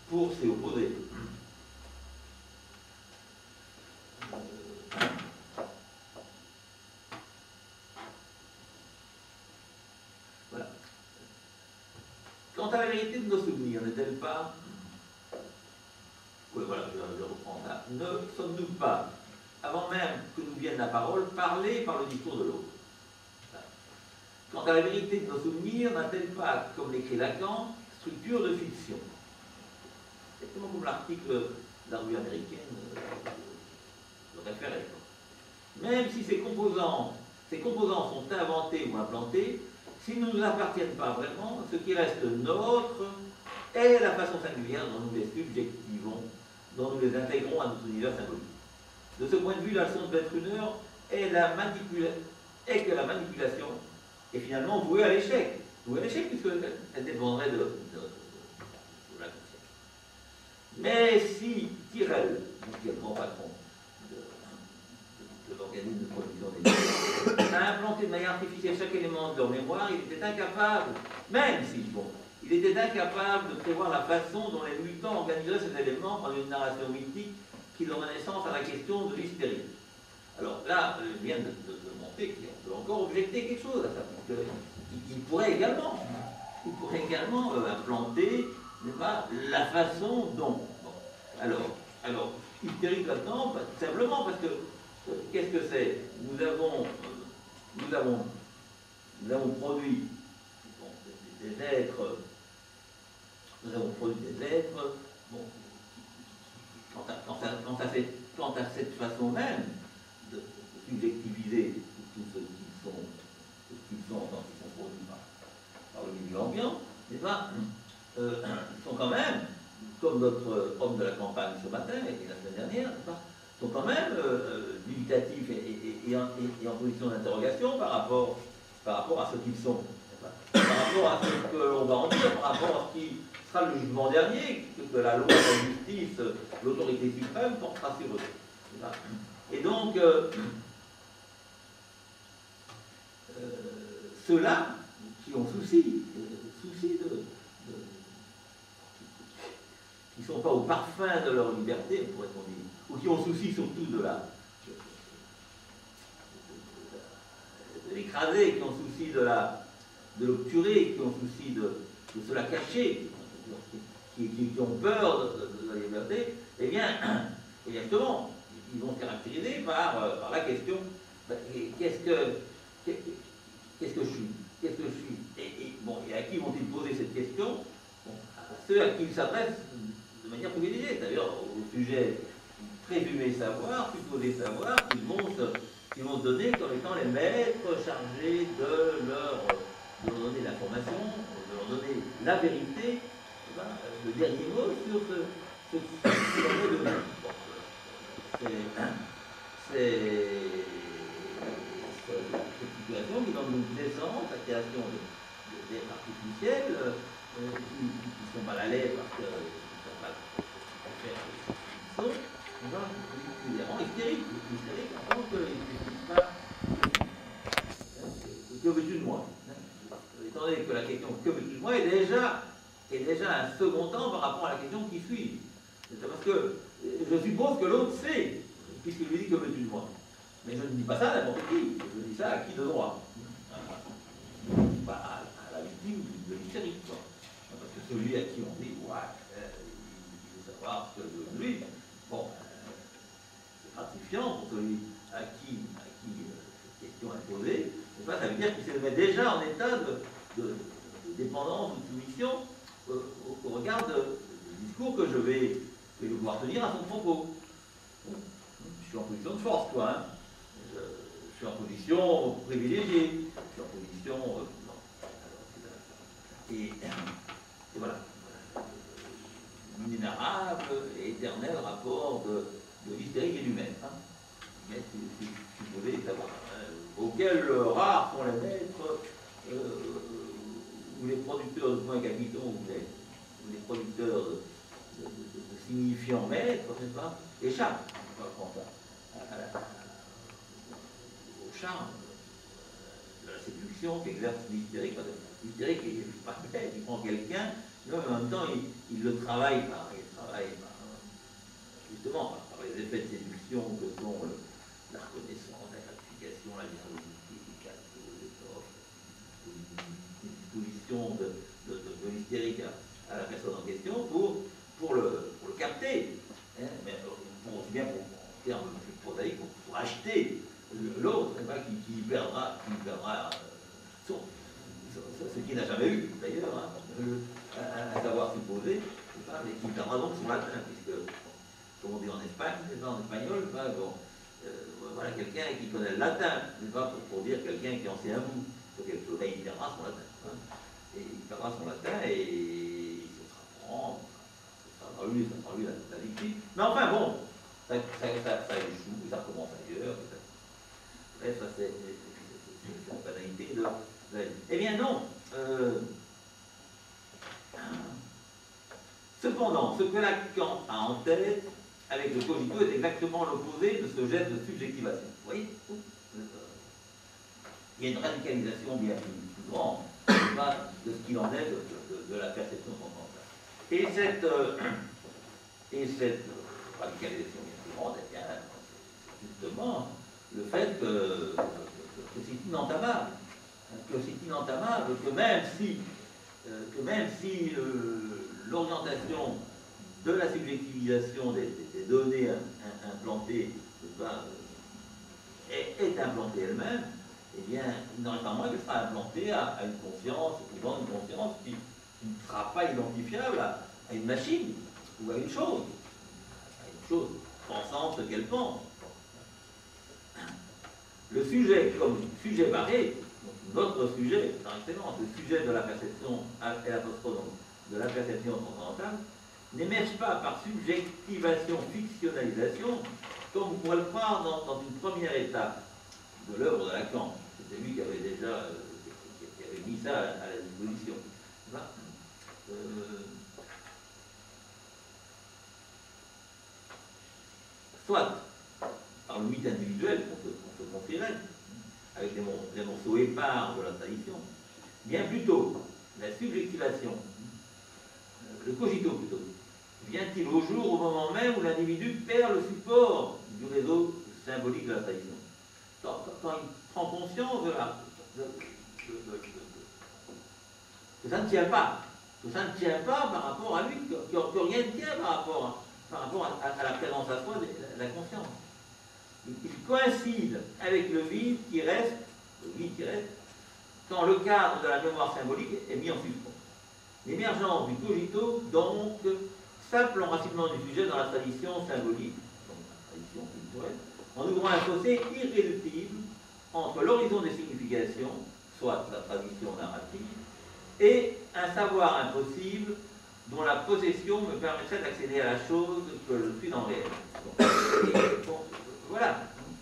pour s'y opposer. Voilà. Quant à la vérité de nos souvenirs, n'est-elle pas... Oui, voilà, je reprends ça. Ne sommes-nous pas, avant même que nous vienne la parole, parlés par le discours de l'autre? Quant à la vérité de nos souvenirs, n'a-t-elle pas, comme l'écrit Lacan, structure de fiction? Exactement comme l'article de la revue américaine le référait. Même si ces composants sont inventés ou implantés, s'ils ne nous appartiennent pas vraiment, ce qui reste nôtre est la façon singulière dont nous les subjectivons, dont nous les intégrons à notre univers symbolique. De ce point de vue, la leçon de Wetruner est que la manipulation est finalement vouée à l'échec. Vouée à l'échec puisqu'elle dépendrait de la conscience. Mais si Tyrrell, qui est le grand patron de l'organisme de production des données, a implanté de manière artificielle chaque élément de leur mémoire, il était incapable, même si, il était incapable de prévoir la façon dont les mutants organiseraient ces éléments par une narration mythique qui donnerait naissance à la question de l'hystérie. Alors là, je viens de montrer qu'on peut encore objecter quelque chose à ça, parce qu'il pourrait également implanter la façon dont. Alors, hystérique là-dedans, tout simplement parce que qu'est-ce que c'est? Nous avons produit des êtres. Nous avons produit des êtres. Bon, quant à cette façon même de subjectiviser tout ce qu'ils sont quand ils sont produits par le milieu ambiant, n'est-ce pas, sont quand même, comme notre homme de la campagne ce matin et la semaine dernière, n'est-ce pas, sont quand même dubitatifs et en position d'interrogation par rapport à ce qu'ils sont, par rapport à ce que l'on va en dire, par rapport à ce qui sera le jugement dernier, que la loi, la justice, l'autorité suprême portera sur eux. Et donc, ceux-là qui ont souci qui ne sont pas au parfum de leur liberté, pourrait-on dire, ou qui ont souci surtout de l'écraser, qui ont souci de l'obturer, qui ont souci de se la cacher, qui ont peur de la liberté, eh bien, justement, ils vont se caractériser par la question qu'est-ce que je suis? Qu'est-ce que je suis? Et à qui vont-ils poser cette question? À ceux à qui ils s'adressent de manière privilégiée, c'est-à-dire au sujet présumé savoir, supposé savoir, qu'ils vont se donner comme étant les maîtres chargés de leur donner l'information, de leur donner la vérité, le dernier mot sur ce qui leur est donné. C'est cette situation qui donne une naissance, la création d'êtres artificiels qui ne sont pas la lettre parce qu'ils ne sont pas faire ce qu'ils sont, qui les rend hystériques en tant qu'ils ne pas que veux-tu de moi? Étant donné que la question que veux-tu de moi est déjà un second temps par rapport à la question qui suit. C'est parce que je suppose que l'autre sait, puisqu'il lui dit que veux-tu de moi. Mais je ne dis pas ça à n'importe qui, je dis ça à qui de droit. Pas à la victime de l'hystérique. Parce que celui à qui on dit, ouais, il veut savoir ce que je veux de lui, bon, c'est gratifiant pour celui à qui cette question est posée. Ça veut dire qu'il se met déjà en état de dépendance ou de soumission au regard du discours que je vais devoir tenir à son propos. Je suis en position de force, quoi. Hein. Je suis en position privilégiée. Je suis en position. Et voilà. L'inénarrable et éternel rapport de l'hystérique et du maître. Hein. Mais supposé savoir. Auxquels rares sont les maîtres, ou les producteurs de points capitaux, ou les producteurs de signifiants maîtres, n'est-ce pas, échappent au charme de la séduction qu'exerce l'hystérique. L'hystérique n'est pas bête, il prend quelqu'un, mais en même temps il le travaille par justement, par les effets de séduction que sont la reconnaissance, la gratification, la générosité, les cadeaux, les offres, les dispositions de l'hystérique à la personne en question pour le capter. Hein, mais aussi bien en termes plus prosaïques, pour acheter l'autre, qui perdra ce qu'il n'a jamais eu, d'ailleurs, un savoir supposé, mais qui perdra donc son latin, puisque, comme on dit en Espagne, en espagnol, voilà quelqu'un qui connaît le latin, n'est pas pour dire quelqu'un qui en sait un bout, sur quelque chose, il perdra son latin. Hein. Et il perdra son latin et il se sera prendre, ça sera lui la victime. Mais enfin bon, ça échoue, ça recommence ailleurs. Bref, ça c'est la banalité de la vie. Eh bien non. Cependant, ce que Lacan a en tête avec le cogito est exactement l'opposé de ce geste de subjectivation. Vous voyez? Il y a une radicalisation bien plus grande de ce qu'il en est de la perception sentimentale. Et cette radicalisation bien plus grande, eh bien, c'est justement le fait que c'est inentamable. Que c'est inentamable, que même si l'orientation de la subjectivisation des données implantées est implantée elle-même, eh bien, il n'en reste pas moins qu'elle sera implantée à une conscience, une conscience qui ne sera pas identifiable à une machine ou à une chose pensante qu'elle pense. Le sujet comme sujet barré, notre sujet, par excellence, le sujet de la perception et de la perception transcendantale, n'émerge pas par subjectivation, fictionnalisation, comme vous pourrez le croire dans une première étape de l'œuvre de Lacan. C'était lui qui avait déjà qui avait mis ça à la disposition. Soit par le mythe individuel qu'on se confierait, avec des morceaux épars de la tradition, bien plutôt la subjectivation, le cogito plutôt, vient-il au jour au moment même où l'individu perd le support du réseau symbolique de la tradition. Quand il prend conscience que ça ne tient pas, par rapport à lui, que rien ne tient par rapport à la présence à soi de la conscience. Il coïncide avec le vide qui reste, quand le cadre de la mémoire symbolique est mis en suspens. L'émergence du cogito, donc, simple enracinement du sujet dans la tradition symbolique, dans la tradition culturelle, en ouvrant un fossé irréductible entre l'horizon des significations, soit la tradition narrative, et un savoir impossible dont la possession me permettrait d'accéder à la chose que je suis en réel. Voilà.